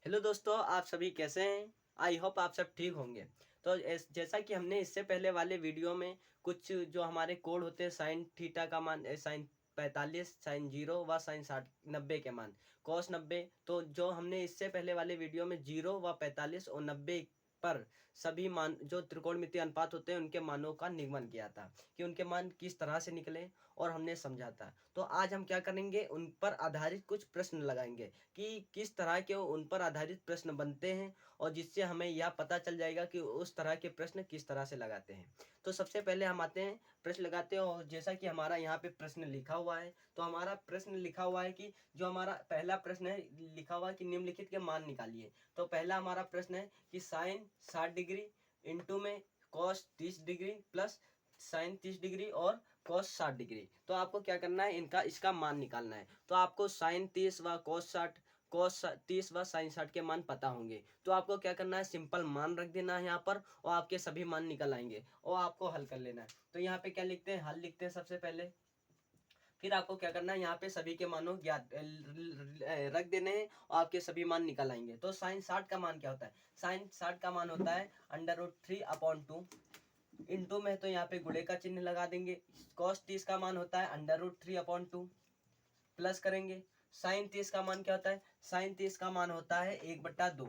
Hello दोस्तों, आप सभी कैसे हैं? आई होप आप सब ठीक होंगे। तो जैसा कि हमने इससे पहले वाले वीडियो में कुछ जो हमारे कोड होते हैं साइन थीटा का मान साइन 45 साइन 0 व साइन 60 90 के मान कॉस 90। तो जो हमने इससे पहले वाले वीडियो में 0 व 45 और 90 पर सभी मान जो त्रिकोणमितीय अनुपात होते हैं उनके मानों का निगमन किया था कि उनके मान किस तरह से निकले और हमने समझा था। तो आज हम क्या करेंगे, उन पर आधारित कुछ प्रश्न लगाएंगे कि किस तरह के उन पर आधारित प्रश्न बनते हैं और जिससे हमें यह पता चल जाएगा कि उस तरह के प्रश्न किस तरह से लगाते हैं। तो सबसे पहले हम आते हैं, प्रश्न लगाते हैं। और जैसा कि हमारा यहाँ पे प्रश्न लिखा हुआ है, तो हमारा प्रश्न लिखा हुआ है कि जो हमारा पहला प्रश्न है लिखा हुआ है कि निम्नलिखित के मान निकालिए। तो पहला हमारा प्रश्न है कि साइन 60 डिग्री इंटू में cos 30 degree plus sign 30 degree और कॉस 60 डिग्री। तो आपको क्या करना है, इसका मान निकालना है। तो आपको साइन 30 व कॉस 30 व साइन 60 के मान पता होंगे। तो आपको क्या करना है, सिंपल मान रख देना है यहाँ पर और आपके सभी मान निकल आएंगे और आपको हल कर लेना है। तो यहाँ पे क्या लिखते हैं, हल लिखते हैं सबसे पहले। फिर आपको क्या करना है, यहाँ पे सभी के मानों ज्ञात रख देने हैं और आपके सभी मान निकल आएंगे। तो साइन 60 का मान क्या होता है, साइन 60 का मान होता है √3/2 इंटू में, तो यहाँ पे गुणे का चिन्ह लगा देंगे। कॉस 30 का मान होता है √3/2 प्लस करेंगे। साइन 30 का मान क्या होता है, साइन 30 का मान होता है 1/2।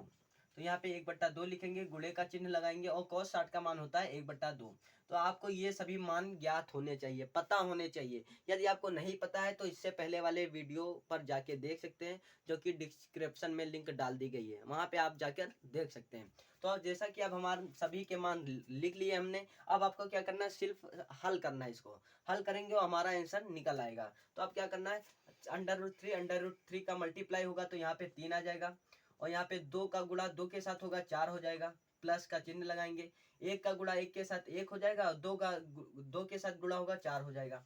तो यहाँ पे 1/2 लिखेंगे, गुणे का चिन्ह लगाएंगे और cos 60 का मान होता है 1/2। तो आपको ये सभी मान ज्ञात होने चाहिए, पता होने चाहिए। यदि आपको नहीं पता है तो इससे पहले वाले वीडियो पर जाके देख सकते हैं, जो कि डिस्क्रिप्शन में लिंक डाल दी गई है, वहां पे आप जाकर देख सकते हैं। तो अब जैसा कि अब हमारे सभी के मान लिख लिए हमने, अब आपको क्या करना है, सिर्फ हल करना है। इसको हल करेंगे और हमारा आंसर निकल आएगा। तो अब क्या करना है, √3 का मल्टीप्लाई होगा तो यहाँ पे 3 आ जाएगा और यहाँ पे 2 का गुणा 2 के साथ होगा 4 हो जाएगा, प्लस का चिन्ह लगाएंगे। 1 का गुणा 1 के साथ 1 हो जाएगा और 2 के साथ गुणा होगा 4 हो जाएगा।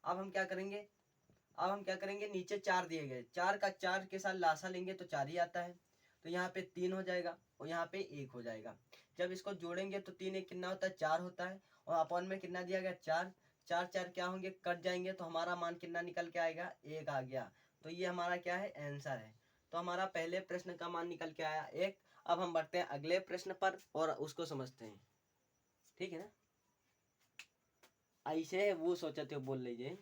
अब हम क्या करेंगे, नीचे 4 दिए गए, 4 का 4 के साथ लासा लेंगे तो 4 ही आता है। तो यहाँ पे 3 हो जाएगा और यहाँ पे 1 हो जाएगा। जब इसको जोड़ेंगे तो 3 1 कितना होता है, 4 होता है और अपॉन में कितना दिया गया, 4। 4 4 क्या होंगे, कट जाएंगे तो हमारा मान कितना निकल के आएगा, 1 आ गया। तो ये हमारा क्या है, आंसर है। तो हमारा पहले प्रश्न का मान निकल के आया 1। अब हम बढ़ते हैं अगले प्रश्न पर और उसको समझते हैं, ठीक है ना। ऐसे वो सोचते हो बोल लीजिए,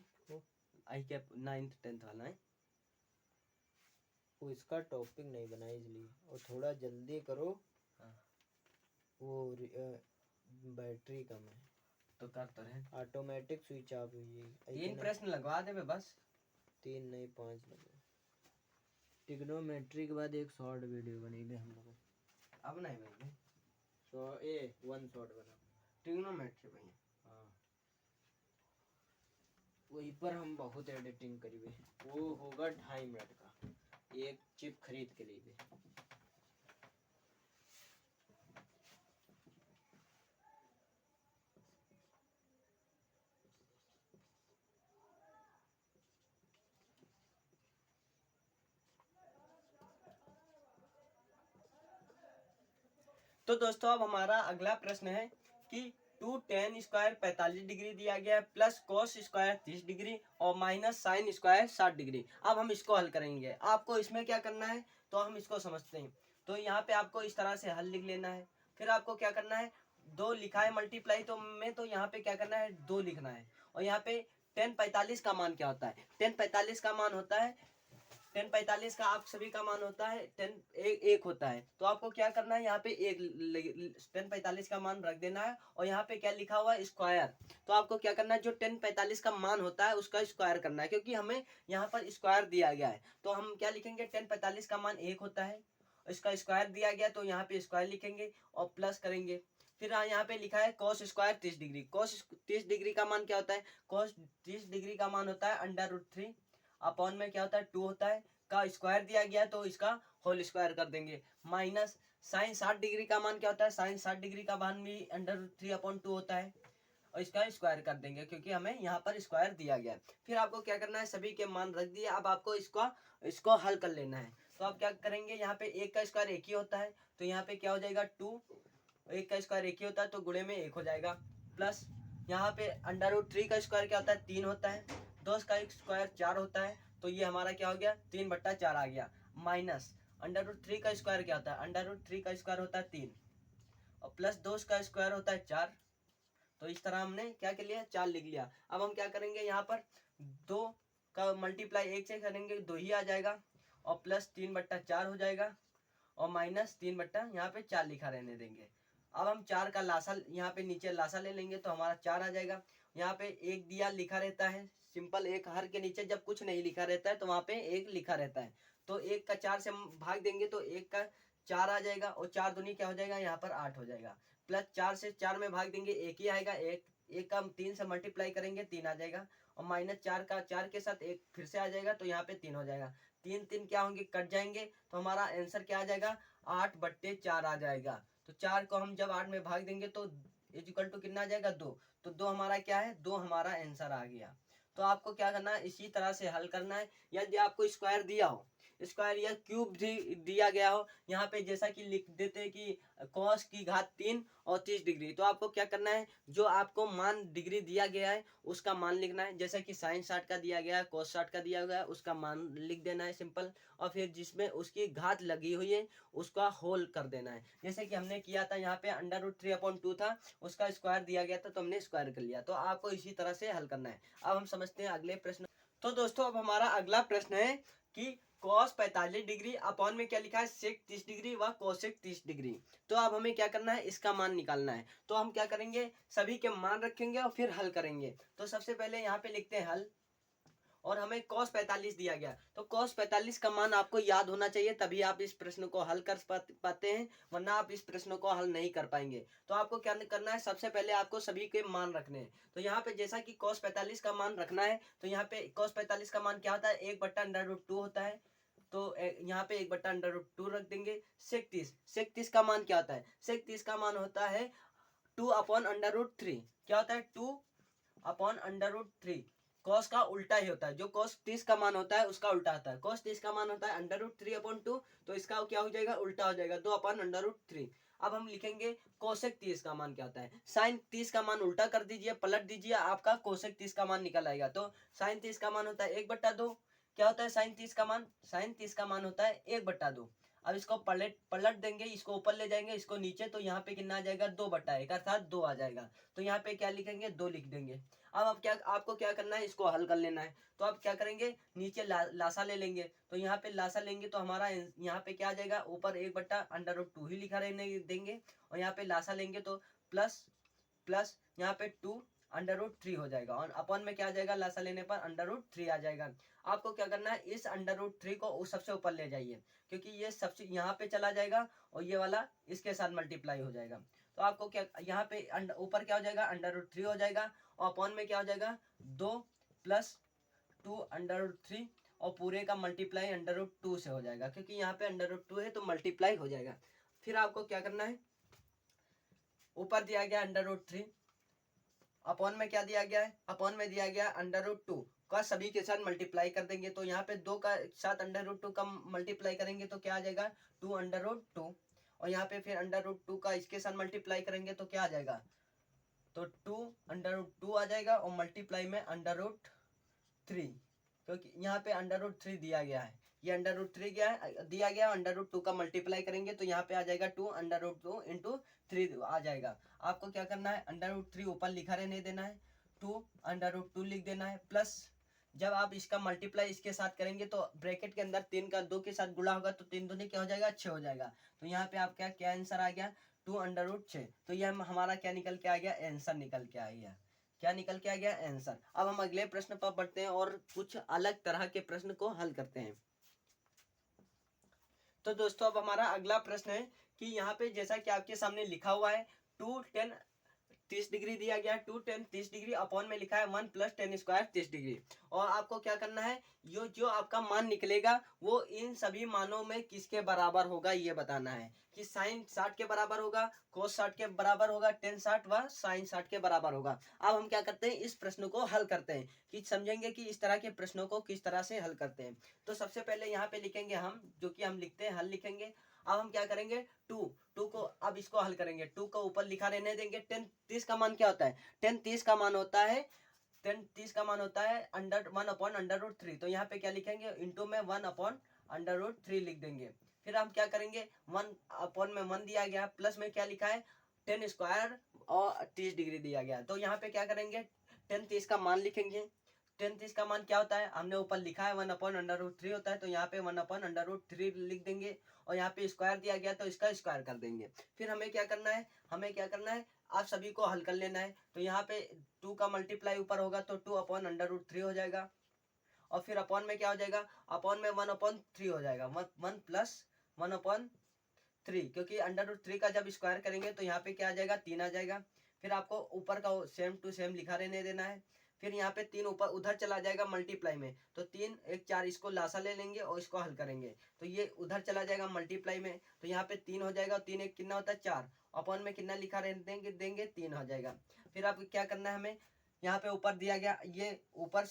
आई क्या 9th 10th वाला है। वो इसका टॉपिक नहीं बना इसलिए, और थोड़ा जल्दी करो। हाँ। वो बैटरी कम है तो कर तो रहे, ऑटोमेटिक स्विच ऑफ हुई है। 3 प्रश्न लगवा दे बस। 3 नहीं 5 लगे। ट्रिग्नोमेट्री के बाद एक शॉर्ट वीडियो बनेगी हम लोग। अब नहीं भाई, वन शॉर्ट बना। ट्रिग्नोमेट्री भैया। हाँ, वही पर हम बहुत एडिटिंग करी। वो होगा 2.5 मिनट का, एक चिप खरीद के लिए। तो दोस्तों अब हमारा अगला प्रश्न है कि 2 tan स्क्वायर 45 डिग्री दिया गया है, प्लस कॉस स्क्वायर 30 डिग्री और माइनस साइन स्क्वायर 60 डिग्री। अब हम इसको हल करेंगे। आपको इसमें क्या करना है, तो हम इसको समझते हैं। तो यहाँ पे आपको इस तरह से हल लिख लेना है। फिर आपको क्या करना है, 2 लिखा है मल्टीप्लाई तो यहाँ पे क्या करना है, 2 लिखना है। और यहाँ पे tan 45 का मान क्या होता है, tan 45 का मान होता है, 10 45 का आप सभी का मान होता है 1 होता है। तो आपको क्या करना है, यहाँ पे 10 45 का मान रख देना है और यहाँ पे क्या लिखा हुआ है, स्क्वायर। तो आपको क्या करना है, जो 10 45 का मान होता है उसका स्क्वायर करना है, क्योंकि हमें यहाँ पर स्क्वायर दिया गया है। तो हम क्या लिखेंगे, 10 45 का मान 1 होता है, इसका स्क्वायर दिया गया तो यहाँ पे स्क्वायर लिखेंगे और प्लस करेंगे। फिर यहाँ पे लिखा है cos square 30 degree. Cos 30 degree का मान क्या होता है, कॉस 30 डिग्री का मान होता है √3 अपॉन में क्या होता है, 2 होता है, का स्क्वायर दिया गया तो इसका होल स्क्वायर कर देंगे। माइनस साइन 60 डिग्री का मान क्या होता है, साइन 60 डिग्री का मान भी √3/2 होता है और इसका स्क्वायर कर देंगे क्योंकि हमें यहाँ पर स्क्वायर दिया गया है। फिर आपको क्या करना है, सभी के मान रख दिए। अब आपको इसको हल कर लेना है। तो आप क्या करेंगे, यहाँ पे 1 का स्क्वायर 1 ही होता है तो यहाँ पे क्या हो जाएगा 2। 1 का स्क्वायर 1 ही होता है तो गुणे में 1 हो जाएगा, प्लस यहाँ पे √3 का स्क्वायर क्या होता है, 3 होता है। 2 का स्क्वायर 4 होता है तो ये हमारा क्या हो गया, 3/4 आ गया। माइनस अंडर रूट 3 का स्क्वायर क्या होता है? अंडर रूट 3 का स्क्वायर होता है 3 और प्लस 2 का स्क्वायर होता है 4। तो इस तरह हमने क्या कर लिया? 4 लिख लिया। अब हम क्या करेंगे, यहाँ पर 2 का मल्टीप्लाई 1 से करेंगे 2 ही आ जाएगा और प्लस 3/4 हो जाएगा और माइनस 3 यहाँ पे 4 लिखा रहने देंगे। अब हम 4 का लासा यहाँ पे नीचे लासा ले लेंगे तो हमारा 4 आ जाएगा। यहाँ पे एक दिया लिखा रहता है, सिंपल एक हर के नीचे जब कुछ नहीं लिखा रहता है तो वहाँ पे एक लिखा रहता है। तो 1 का 4 से हम भाग देंगे तो 1 का 4 आ जाएगा और 4 दूनी क्या हो जाएगा? यहाँ पर 8 हो जाएगा। प्लस 4 से 4 में भाग देंगे 1 ही आएगा, 1 का हम 3 से मल्टीप्लाई करेंगे 3 आ जाएगा और माइनस 4 का 4 के साथ 1 फिर से आ जाएगा तो यहाँ पे 3 हो जाएगा। 3 3 क्या होंगे? कट जाएंगे तो हमारा आंसर क्या आ जाएगा? 8/4 आ जाएगा। तो 4 को हम जब 8 में भाग देंगे तो इक्वल टू कितना आ जाएगा? 2। तो 2 हमारा क्या है? 2 हमारा आंसर आ गया। तो आपको क्या करना है? इसी तरह से हल करना है। यदि आपको स्क्वायर दिया हो, स्क्वायर या क्यूब दिया गया हो, यहाँ पे जैसा कि लिख देते हैं कि cos की घात 3 और 30 डिग्री, तो आपको क्या करना है? जो आपको मान डिग्री दिया गया है उसका मान लिखना है। जैसे कि साइन 60 का दिया गया है, cos 60 का दिया गया है, उसका मान लिख देना है सिंपल। और फिर जिसमें उसकी घात लगी हुई है उसका होल कर देना है। जैसे कि हमने किया था, यहाँ पे अंडर रूट 3/2 था, उसका स्क्वायर दिया गया था तो हमने स्क्वायर कर लिया। तो आपको इसी तरह से हल करना है। अब हम समझते हैं अगले प्रश्न। तो दोस्तों अब हमारा अगला प्रश्न है कि cos 45 डिग्री अपॉन में क्या लिखा है? sec 30 डिग्री व cosec 30 डिग्री। तो अब हमें क्या करना है? इसका मान निकालना है। तो हम क्या करेंगे? सभी के मान रखेंगे और फिर हल करेंगे। तो सबसे पहले यहाँ पे लिखते हैं हल और हमें cos 45 दिया गया। तो cos 45 का मान आपको याद होना चाहिए, तभी आप इस प्रश्न को हल कर पाते हैं, वरना आप इस प्रश्न को हल नहीं कर पाएंगे। तो आपको क्या करना है? सबसे पहले आपको सभी के मान रखने हैं। तो यहाँ पे जैसा कि cos 45 का मान रखना है, तो यहाँ पे cos 45 का मान क्या होता है? 1/√2 होता है। तो यहाँ पे 1/√2 रख देंगे। sec 30 का मान क्या होता है? sec 30 का मान होता है 2/√3। क्या होता है? 2/√3। cos का उल्टा ही होता है। जो cos 30 का मान होता है उसका उल्टा आता है। cos 30 का मान होता है √3/2, तो इसका क्या हो जाएगा? उल्टा हो जाएगा, 2/√3। अब हम लिखेंगे cosec 30 का मान क्या होता है? sin 30 का मान उल्टा कर दीजिए, पलट दीजिए, आपका cosec 30 का मान निकल आएगा। तो sin 30 का मान होता है 1/2। क्या होता है sin 30 का मान? sin 30 का मान होता है 1/2। अब इसको पलट देंगे, इसको ऊपर ले जाएंगे, इसको नीचे, तो यहाँ पे कितना आ जाएगा? 2/1 अर्थात 2 आ जाएगा। तो यहाँ पे क्या लिखेंगे? 2 लिख देंगे। अब आप क्या, आपको क्या करना है? इसको हल कर लेना है। तो आप क्या करेंगे? नीचे लासा ले लेंगे। तो यहाँ पे लासा लेंगे तो हमारा यहाँ पे क्या आ जाएगा? ऊपर 1/√2 ही लिखा रहने देंगे और यहाँ पे लासा लेंगे तो प्लस प्लस यहाँ पे 2/√3 हो जाएगा और अपॉन में क्या आ जाएगा? लासा लेने पर √3 आ जाएगा। आपको क्या करना है? इस √3 को सबसे ऊपर ले जाइए, क्योंकि ये सबसे यहाँ पे चला जाएगा और ये वाला इसके साथ मल्टीप्लाई हो जाएगा। तो आपको क्या यहाँ पे ऊपर क्या हो जाएगा? √3 हो जाएगा और अपॉन में क्या हो जाएगा? 2 + 2/√3 और पूरे का मल्टीप्लाई √2 से हो जाएगा, क्योंकि यहाँ पे √2 है तो मल्टीप्लाई हो जाएगा। फिर आपको क्या करना है? ऊपर दिया गया √3, अपॉन में क्या दिया गया है? अपॉन में दिया गया √2 का सभी के साथ मल्टीप्लाई कर देंगे। तो यहाँ पे 2 का साथ √2 का मल्टीप्लाई करेंगे तो क्या आ जाएगा? 2/2। और यहाँ पे फिर √2 का इसके साथ मल्टीप्लाई करेंगे तो क्या आ जाएगा? तो 2/2 आ जाएगा और मल्टीप्लाई में √3, क्योंकि यहाँ पे √3 दिया गया है, ये √3 दिया गया, √2 का मल्टीप्लाई करेंगे तो यहाँ पे आ जाएगा 2/2 इंटू 3 आ जाएगा। आपको क्या करना है? √3 ऊपर लिखा रहने देना है, 2/2 लिख देना है, प्लस जब आप इसका मल्टीप्लाई इसके साथ करेंगे तो ब्रैकेट के अंदर 3 का 2 के साथ गुणा होगा तो 3 दूनी क्या हो जाएगा? 6 हो जाएगा। तो यहाँ पे आप क्या आंसर आ गया? 2/6। तो यह हमारा क्या निकल के आ गया? आंसर निकल के आ गया। क्या निकल के आ गया? आंसर। अब हम अगले प्रश्न पर बढ़ते हैं और कुछ अलग तरह के प्रश्न को हल करते हैं। तो दोस्तों अब हमारा अगला प्रश्न है कि यहाँ पे जैसा कि आपके सामने लिखा हुआ है 2 10 30 डिग्री दिया गया है, 2 10 30 डिग्री अपॉन में लिखा है 1 + 10² 30 डिग्री। और आपको क्या करना है? जो आपका मान निकलेगा वो इन सभी मानों में किसके बराबर होगा ये बताना है कि sin 60 के बराबर होगा, cos 60 के बराबर होगा, tan 60 व sin 60 के बराबर होगा। अब हम क्या करते हैं? इस प्रश्न को हल करते हैं कि समझेंगे कि इस तरह के प्रश्नों को किस तरह से हल करते हैं। तो सबसे पहले यहाँ पे लिखेंगे हम, जो कि हम लिखते हैं हल लिखेंगे। अब हम क्या करेंगे? 2 को अब इसको हल करेंगे, 2 को ऊपर लिखा रहने देंगे। 10 30 का मान क्या होता है? 10 30 का मान होता है 1/√3। तो यहाँ पे क्या लिखेंगे? इंटू में 1/√3 लिख देंगे। फिर हम क्या करेंगे, 1/1 दिया गया, प्लस में क्या लिखा है, 10 स्क्वायर और 30 डिग्री दिया गया। तो यहाँ पे क्या करेंगे, 10 30 का मान लिखेंगे। 10 30 का मान क्या होता है, हमने ऊपर लिखा है 1/√3 होता है, तो यहाँ पे 1/√3 लिख देंगे, और यहाँ पे स्क्वायर दिया गया तो इसका स्क्वायर कर देंगे। फिर हमें क्या करना है, आप सभी को हल कर लेना है। तो यहाँ पे 2 का मल्टीप्लाई ऊपर होगा तो 2/√3 हो जाएगा, और फिर अपॉन में क्या हो जाएगा, अपॉन में 1/3 हो जाएगा, 1 प्लस 1/3, क्योंकि √3 का जब स्क्वायर करेंगे तो यहाँ पे क्या आ जाएगा, 3 आ जाएगा। फिर आपको ऊपर का सेम टू सेम लिखा रहने देना है। फिर यहाँ पे 3 ऊपर उधर चला जाएगा मल्टीप्लाई में, तो 3 1 4 इसको लासा ले लेंगे और इसको हल करेंगे, तो ये उधर चला जाएगा मल्टीप्लाई में, तो यहाँ पे 3 हो जाएगा, 3 1 कितना होता है 4, अपॉन में कितना लिखा रहने देंगे 3 हो जाएगा। फिर अब क्या करना है हमें, यहाँ पे ऊपर दिया गया, ये ऊपर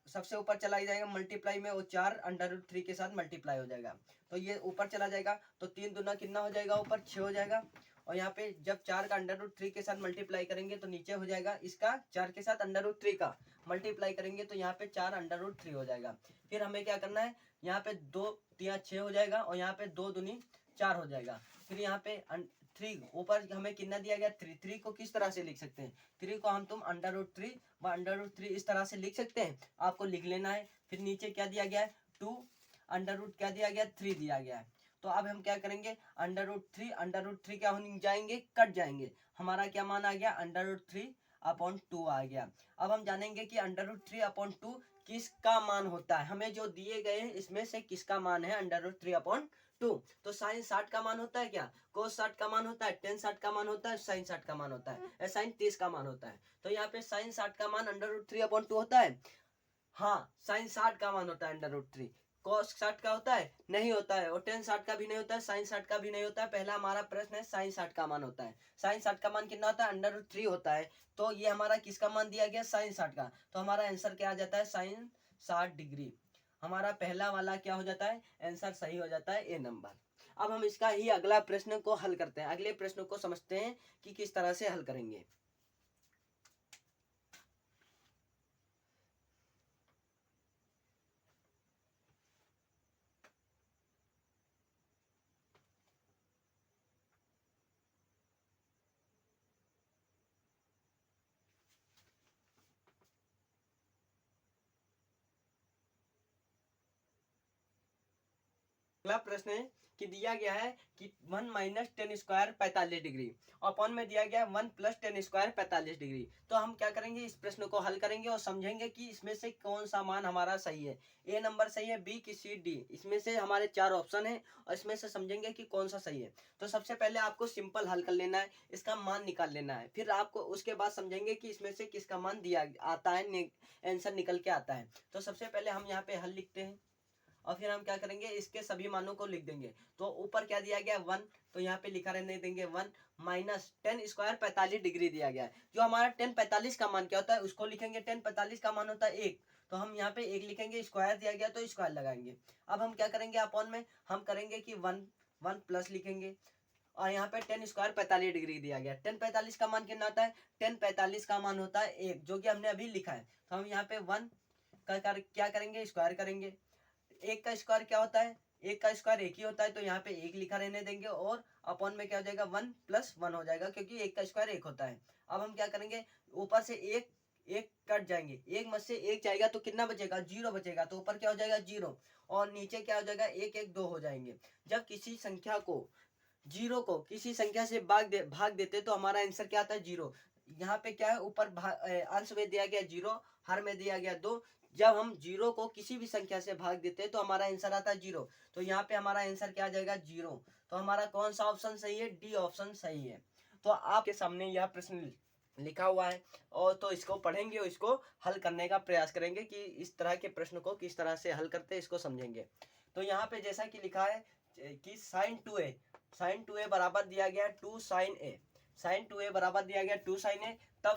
सबसे ऊपर चला जाएगा मल्टीप्लाई में, वो 4/√3 के साथ मल्टीप्लाई हो जाएगा, तो ये ऊपर चला जाएगा, तो 3 दूना कितना हो जाएगा, ऊपर 6 हो जाएगा। और यहाँ पे जब 4 का √3 के साथ मल्टीप्लाई करेंगे तो नीचे हो जाएगा इसका 4 के साथ √3 का मल्टीप्लाई करेंगे, तो यहाँ पे 4/√3 हो जाएगा। फिर हमें क्या करना है, यहाँ पे 2 3 6 हो जाएगा, और यहाँ पे 2 दूनी 4 हो जाएगा। फिर यहाँ पे 3 ऊपर हमें कितना दिया गया, 3 3 को किस तरह से लिख सकते हैं, 3 को हम तुम √3 इस तरह से लिख सकते हैं, आपको लिख लेना है। फिर नीचे क्या दिया गया है, 2 क्या दिया गया, 3 दिया गया है। तो अब हम क्या करेंगे, √3 क्या हो जाएंगे, कट जाएंगे, हमारा क्या मान आ गया, √3/2 आ गया। अब हम जानेंगे कि √3/2 किसका मान होता है, हमें जो दिए गए हैं इसमें से किसका मान है √3/2। तो साइन 60 का मान होता है क्या, कोस 60 का मान होता है, टेन 60 का मान होता है, साइन 60 का मान होता है, साइन 30 का मान होता है। तो यहाँ पे साइन 60 का मान √3/2 होता है, हाँ साइन 60 का मान होता है √3। कॉस 60 का होता है, नहीं होता है, और टेन 60 का भी नहीं होता है, साइन 60 का भी नहीं होता है। पहला हमारा प्रश्न है साइन 60 का मान होता है, साइन 60 का मान कितना होता है, √3 होता है। तो ये हमारा किसका मान दिया गया, साइन 60 का, तो हमारा आंसर क्या आ जाता है, साइन 60 डिग्री। हमारा पहला वाला क्या हो जाता है, आंसर सही हो जाता है, ए नंबर। अब हम इसका ही अगला प्रश्न को हल करते हैं, अगले प्रश्न को समझते हैं कि किस तरह से हल करेंगे। अगला प्रश्न है कि दिया गया है कि 1 - 10 स्क्वायर 45 डिग्री, अपॉन में दिया गया 1 + 10 स्क्वायर 45 डिग्री। तो हम क्या करेंगे, इस प्रश्न को हल करेंगे और समझेंगे कि इसमें से कौन सा मान हमारा सही है, ए नंबर सही है, बी की सी डी, इसमें से हमारे 4 ऑप्शन है और इसमें से समझेंगे कि कौन सा सही है। तो सबसे पहले आपको सिंपल हल कर लेना है, इसका मान निकाल लेना है, फिर आपको उसके बाद समझेंगे कि इसमें से किसका मान दिया आता है, आंसर निकल के आता है। तो सबसे पहले हम यहाँ पे हल लिखते हैं, और फिर हम क्या करेंगे, इसके सभी मानों को लिख देंगे। तो ऊपर क्या दिया गया 1, तो यहाँ पे लिखा रहने देंगे 1 - 10 स्क्वायर 45 डिग्री दिया गया है। जो हमारा 10 45 का मान क्या होता है उसको लिखेंगे, 10 45 का मान होता है 1, तो हम यहाँ पे 1 लिखेंगे, स्क्वायर दिया गया तो स्क्वायर लगाएंगे। अब हम क्या करेंगे, अपॉन में हम करेंगे कि 1 प्लस लिखेंगे, और यहाँ पे 10 स्क्वायर 45 डिग्री दिया गया। 10 45 का मान कितना होता है, 10 45 का मान होता है 1, जो कि हमने अभी लिखा है। तो हम यहाँ पे 1 का क्या करेंगे, स्क्वायर करेंगे। 1 का स्क्वायर क्या होता है, 1 का स्क्वायर 1 ही होता है, तो यहाँ पे 1 लिखा रहने देंगे, और अपॉन में क्या हो जाएगा 1 + 1 हो जाएगा, क्योंकि 1 का स्क्वायर 1 होता है। अब हम क्या करेंगे, ऊपर से 1 1 कट जाएंगे, 1 में से 1 जाएगा तो कितना बचेगा, 0 बचेगा, तो ऊपर क्या हो जाएगा 0, और नीचे क्या हो जाएगा 1 1 2 हो जाएंगे। जब किसी संख्या को, जीरो को किसी संख्या से भाग देते तो हमारा आंसर क्या आता है, 0। यहाँ पे क्या है, ऊपर अंश में दिया गया 0, हर में दिया गया 2। जब हम 0 को किसी भी संख्या से भाग देते हैं तो हमारा आंसर आता है 0, तो यहाँ पे हमारा आंसर क्या आ जाएगा, 0। तो हमारा कौन सा ऑप्शन सही है, डी ऑप्शन सही है। तो आपके सामने यह प्रश्न लिखा हुआ है, और तो इसको पढ़ेंगे और इसको हल करने का प्रयास करेंगे कि इस तरह के प्रश्न को किस तरह से हल करते हैं, इसको समझेंगे। तो यहाँ पे जैसा कि लिखा है कि sin 2a बराबर दिया गया 2 sin a, sin 2a बराबर दिया गया 2 sin a, तब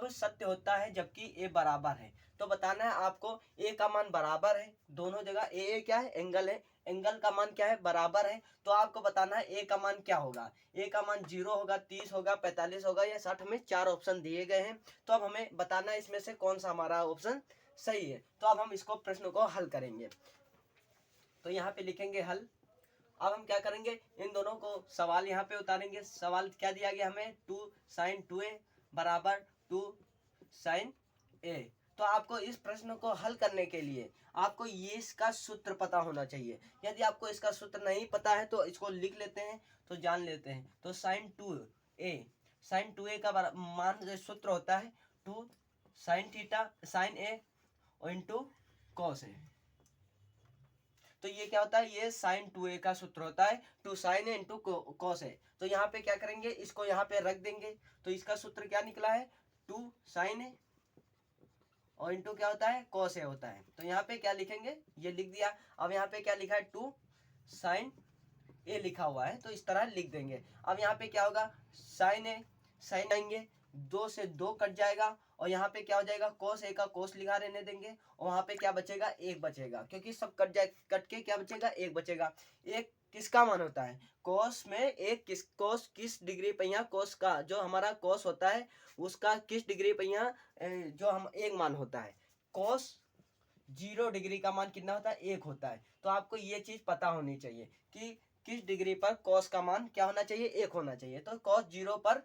सत्य होता है जबकि a बराबर है। तो बताना है आपको, a का मान बराबर है, दोनों जगह a क्या है, एंगल है, एंगल का मान क्या है, बराबर है। तो आपको बताना है a का मान क्या होगा, a का मान 0 होगा, 30 होगा, 45 होगा या 60, हमें 4 ऑप्शन दिए गए हैं। तो अब हमें बताना है इसमें से कौन सा हमारा ऑप्शन सही है। तो अब हम इसको प्रश्न को हल करेंगे। तो यहाँ पे लिखेंगे हल। अब हम क्या करेंगे, इन दोनों को सवाल यहाँ पे उतारेंगे। सवाल क्या दिया गया हमें, 2 sin 2a बराबर 2 sin a। तो आपको इस प्रश्न को हल करने के लिए आपको ये इसका सूत्र पता होना चाहिए। यदि आपको इसका सूत्र नहीं पता है तो इसको लिख लेते हैं, तो जान लेते हैं। तो sin 2a का मान सूत्र होता है 2 sin theta sin a into cos a। तो ये क्या होता है, ये sin 2a का सूत्र होता है 2 sin a into cos a। तो यहाँ पे क्या करेंगे, इसको यहाँ पे रख देंगे। तो इसका सूत्र क्या निकला है, 2 sin a और इंटू क्या होता है, cos a होता है। तो यहाँ पे क्या लिखेंगे, ये लिख दिया। अब यहाँ पे क्या लिखा है, 2 sin a लिखा हुआ है, तो इस तरह लिख देंगे। अब यहाँ पे क्या होगा, sin a sin आएंगे, 2 से 2 कट जाएगा और यहाँ पे क्या हो जाएगा, cos a का cos लिखा रहने देंगे और वहाँ पे क्या बचेगा, 1 बचेगा, क्योंकि सब कट जाए, कट के क्या बचेगा, 1 बचेगा। 1 किसका मान होता है, cos में एक cos किस डिग्री पहिया, cos का जो हमारा cos होता है उसका किस डिग्री पहिया जो हम 1 मान होता है। cos 0 डिग्री का मान कितना होता है, 1 होता है। तो आपको ये चीज पता होनी चाहिए कि किस डिग्री पर cos का मान क्या होना चाहिए, 1 होना चाहिए। तो cos 0 पर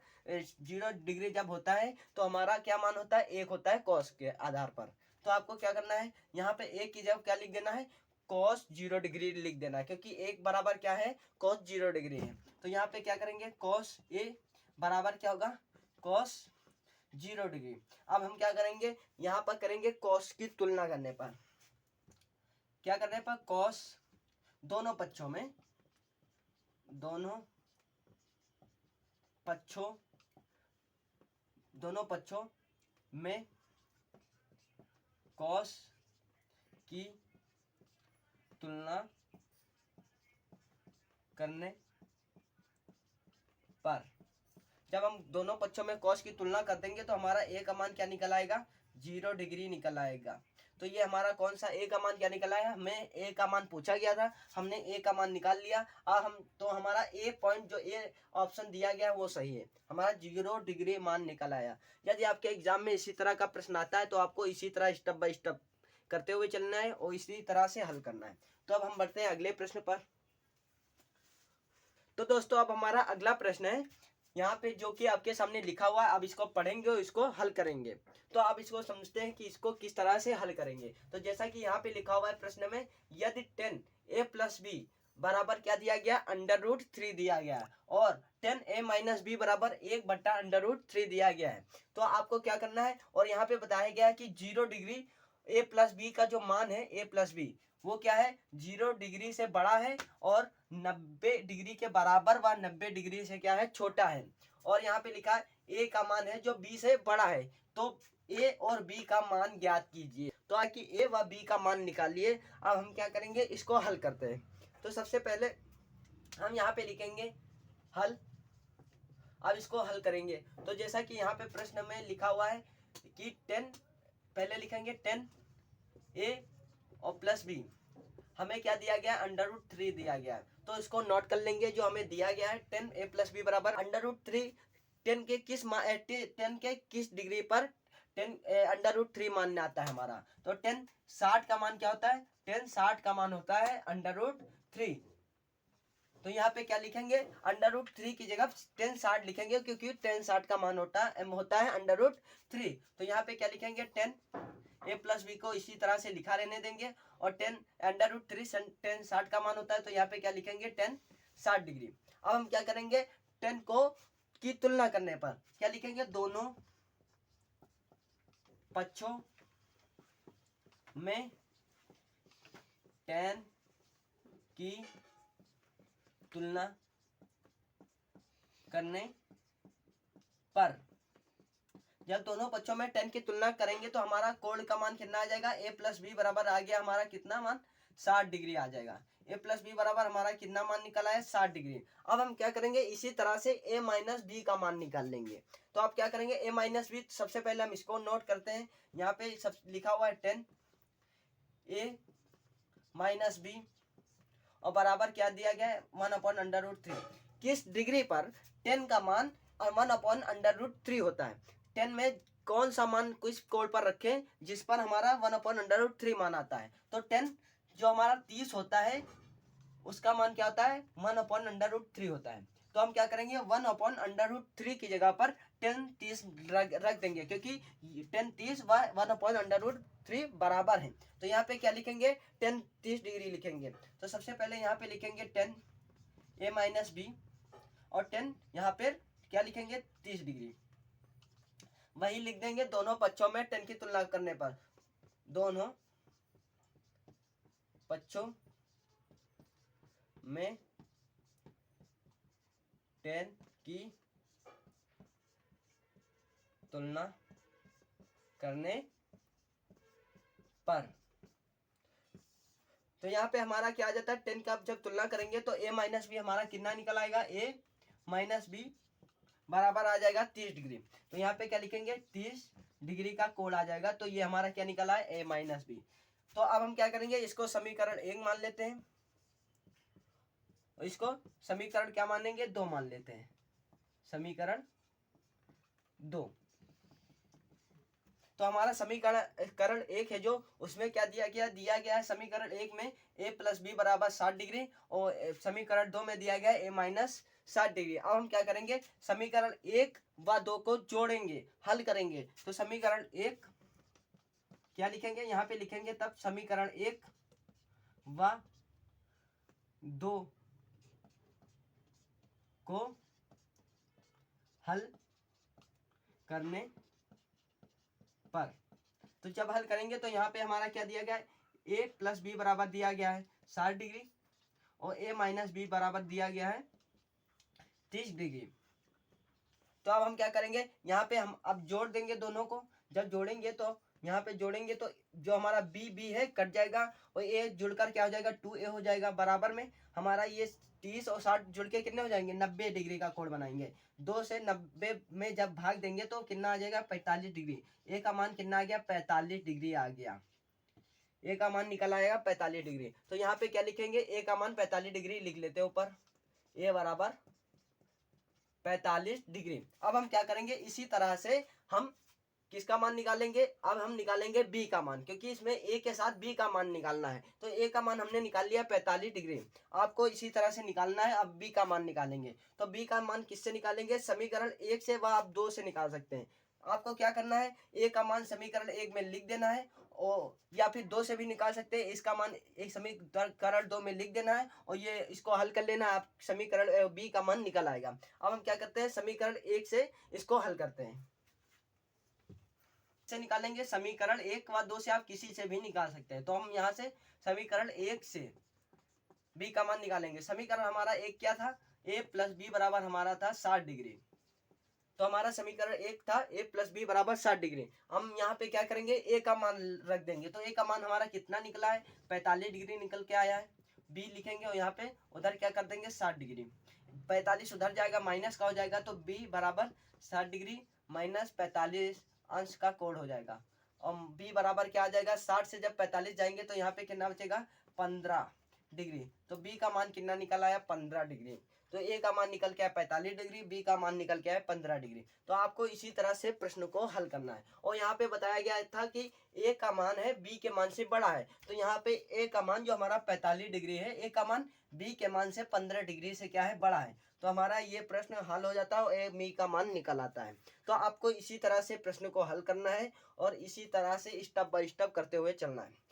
0 डिग्री जब होता है तो हमारा क्या मान होता है, 1 होता है cos के आधार पर। तो आपको क्या करना है, यहाँ पे 1 की जगह क्या लिख देना है, cos 0 डिग्री लिख देना है, क्योंकि 1 बराबर क्या है, cos 0 डिग्री है। तो यहाँ पे क्या करेंगे, cos a बराबर क्या होगा, cos 0 डिग्री। अब हम क्या करेंगे, यहाँ पर करेंगे cos की तुलना करने पर, क्या करने पर, cos दोनों पक्षों में cos की तुलना करने पर, जब हम दोनों पक्षों में cos की तुलना कर देंगे तो हमारा a का मान क्या निकल आएगा, 0 डिग्री निकल आएगा। तो ये हमारा कौन सा a का मान क्या निकल आया, हमें a का मान पूछा गया था, हमने a का मान निकाल लिया। अब हम तो हमारा a पॉइंट जो a ऑप्शन दिया गया है वो सही है, हमारा 0 डिग्री मान निकल आया। यदि आपके एग्जाम में इसी तरह का प्रश्न आता है तो आपको इसी तरह स्टेप बाय स्टेप करते हुए चलना है और इसी तरह से हल करना है। तो अब हम बढ़ते हैं अगले प्रश्न पर। तो दोस्तों अब हमारा अगला प्रश्न है यहाँ पे जो कि आपके सामने लिखा हुआ है, अब इसको पढ़ेंगे और इसको हल करेंगे। तो आप इसको समझते हैं कि इसको किस तरह से हल करेंगे। तो जैसा कि यहाँ पे लिखा हुआ है प्रश्न में, यदि 10a प्लस बी बराबर क्या दिया गया, √3 दिया गया है और 10a माइनस बी बराबर 1/√3 दिया गया है। तो आपको क्या करना है, और यहाँ पे बताया गया है कि 0 डिग्री a प्लस बी का जो मान है, a प्लस बी वो क्या है, 0 डिग्री से बड़ा है और 90 डिग्री के बराबर व 90 डिग्री से क्या है, छोटा है। और यहाँ पे लिखा है a का मान है जो b से बड़ा है, तो a और b का मान ज्ञात कीजिए। तो आकि a व b का मान निकालिए। अब हम क्या करेंगे, इसको हल करते हैं। तो सबसे पहले हम यहाँ पे लिखेंगे हल। अब इसको हल करेंगे तो जैसा कि यहाँ पे प्रश्न में लिखा हुआ है कि 10, पहले लिखेंगे 10a और प्लस बी, हमें क्या दिया गया, √3 दिया गया है। तो इसको नोट कर लेंगे, जो हमें दिया गया है 10a प्लस बी बराबर √3, 10 के किस डिग्री पर 10 √3 मान आता है हमारा। तो 10 60 का मान क्या होता है, 10 60 का मान होता है √3। तो यहाँ पे क्या लिखेंगे, √3 की जगह 10 60 लिखेंगे, क्योंकि 10 60 का मान होता है √3। तो यहाँ पे क्या लिखेंगे, 10 a प्लस बी को इसी तरह से लिखा रहने देंगे और 10 √3 10 60 का मान होता है, तो यहाँ पे क्या लिखेंगे, 10 60 डिग्री। अब हम क्या करेंगे, 10 को की तुलना करने पर क्या लिखेंगे, दोनों पक्षों में 10 की तुलना करने पर, जब दोनों पक्षों में 10 की तुलना करेंगे तो हमारा कोण का मान कितना आ जाएगा, a प्लस बी बराबर आ गया हमारा कितना मान, 60 डिग्री आ जाएगा। a प्लस बी बराबर हमारा कितना मान निकला है, 60 डिग्री। अब हम क्या करेंगे, इसी तरह से a माइनस बी का मान निकाल लेंगे। तो आप क्या करेंगे, a माइनस बी, सबसे पहले हम इसको नोट करते हैं। यहाँ पे सब लिखा हुआ है 10a माइनस बी और बराबर क्या दिया गया है, 1/√3। किस डिग्री पर 10 का मान और 1/√3 होता है। 10 में कौन सा मान किस कोण पर रखें जिस पर हमारा 1/√3 मान आता है। तो 10 जो हमारा 30 होता है उसका मान क्या होता है 1/√3 होता है। तो हम क्या करेंगे 1/√3 की जगह पर 10 30 रख देंगे, क्योंकि 10 30 व 1/√3 बराबर है। तो यहाँ पे क्या लिखेंगे 10 30 डिग्री लिखेंगे। तो सबसे पहले यहाँ पे लिखेंगे 10 a माइनस बी और 10 यहाँ पे क्या लिखेंगे 30 डिग्री। वही लिख देंगे दोनों पक्षों में 10 की तुलना करने पर, दोनों पक्षों में 10 की तुलना करने पर। तो यहाँ पे हमारा क्या आ जाता है 10 का जब तुलना करेंगे तो a माइनस बी हमारा कितना निकल आएगा, a माइनस बी बराबर आ जाएगा 30 डिग्री। तो यहाँ पे क्या लिखेंगे 30 डिग्री का कोण आ जाएगा। तो ये हमारा क्या निकला है a माइनस बी। तो अब हम क्या करेंगे इसको समीकरण 1 मान लेते हैं, इसको समीकरण क्या मानेंगे 2 मान लेते हैं, समीकरण 2। तो हमारा समीकरण 1 है जो उसमें क्या दिया गया है समीकरण 1 में a प्लस बी बराबर 60 डिग्री और समीकरण 2 में दिया गया है a माइनस 60 डिग्री। अब हम क्या करेंगे समीकरण 1 व 2 को जोड़ेंगे, हल करेंगे। तो समीकरण 1 क्या लिखेंगे यहाँ पे लिखेंगे तब समीकरण 1 व 2 को हल करने पर। तो जब हल करेंगे तो यहाँ पे हमारा क्या दिया गया है a प्लस बी बराबर दिया गया है 60 डिग्री और a माइनस बी बराबर दिया गया है 30 डिग्री। तो अब हम क्या करेंगे यहाँ पे हम अब जोड़ देंगे दोनों को। जब जोड़ेंगे तो यहाँ पे जोड़ेंगे तो जो हमारा b है कट जाएगा और a जुड़कर क्या हो जाएगा 2a हो जाएगा। बराबर में हमारा ये 30 और 60 जुड़ के कितने हो जाएंगे 90 डिग्री का कोण बनाएंगे। 2 से 90 में जब भाग देंगे तो कितना आ जाएगा 45 डिग्री। a का मान कितना आ गया 45 डिग्री आ गया, a का मान निकल आएगा 45 डिग्री। तो यहाँ पे क्या लिखेंगे a का मान 45 डिग्री लिख लेते हैं ऊपर, a बराबर 45 डिग्री। अब हम क्या करेंगे इसी तरह से हम किसका मान निकालेंगे, अब हम निकालेंगे b का मान, क्योंकि इसमें a के साथ b का मान निकालना है। तो a का मान हमने निकाल लिया 45 डिग्री, आपको इसी तरह से निकालना है। अब b का मान निकालेंगे तो b का मान किससे निकालेंगे समीकरण 1 से व आप 2 से निकाल सकते हैं। आपको क्या करना है a का मान समीकरण 1 में लिख देना है और या फिर 2 से भी निकाल सकते हैं। इसका मान एक समीकरण 2 में लिख देना है और ये इसको हल कर लेना है, आप समीकरण b का मान निकल आएगा। अब हम क्या करते हैं समीकरण 1 से इसको हल करते हैं, से निकालेंगे समीकरण 1 व 2 से आप किसी से भी निकाल सकते हैं। तो हम यहाँ से समीकरण 1 से b का मान निकालेंगे। समीकरण हमारा 1 क्या था a प्लस बी बराबर हमारा था 60 डिग्री। तो हमारा समीकरण 1 था a प्लस बी बराबर 60 डिग्री। हम यहाँ पे क्या करेंगे a का मान रख देंगे। तो a का मान हमारा कितना निकला है 45 डिग्री निकल के आया है। b लिखेंगे और यहाँ पे उधर क्या कर देंगे 60 डिग्री। 45 उधर जाएगा माइनस का हो जाएगा तो b बराबर 60 डिग्री माइनस 45 अंश का कोण हो जाएगा। और b बराबर क्या आ जाएगा 60 से जब 45 जाएंगे तो यहाँ पे कितना बचेगा 15 डिग्री। तो b का मान कितना निकल आया 15 डिग्री। तो a का मान निकल के आया 45 डिग्री, b का मान निकल के आया 15 डिग्री। तो आपको इसी तरह से प्रश्न को हल करना है। और यहाँ पे बताया गया था कि a का मान है b के मान से बड़ा है। तो यहाँ पे a का मान जो हमारा 45 डिग्री है, a का मान b के मान से 15 डिग्री से क्या है बड़ा है। तो हमारा ये प्रश्न हल हो जाता है और a b का मान निकल आता है। तो आपको इसी तरह से प्रश्न को हल करना है और इसी तरह से स्टेप बाय स्टेप करते हुए चलना है।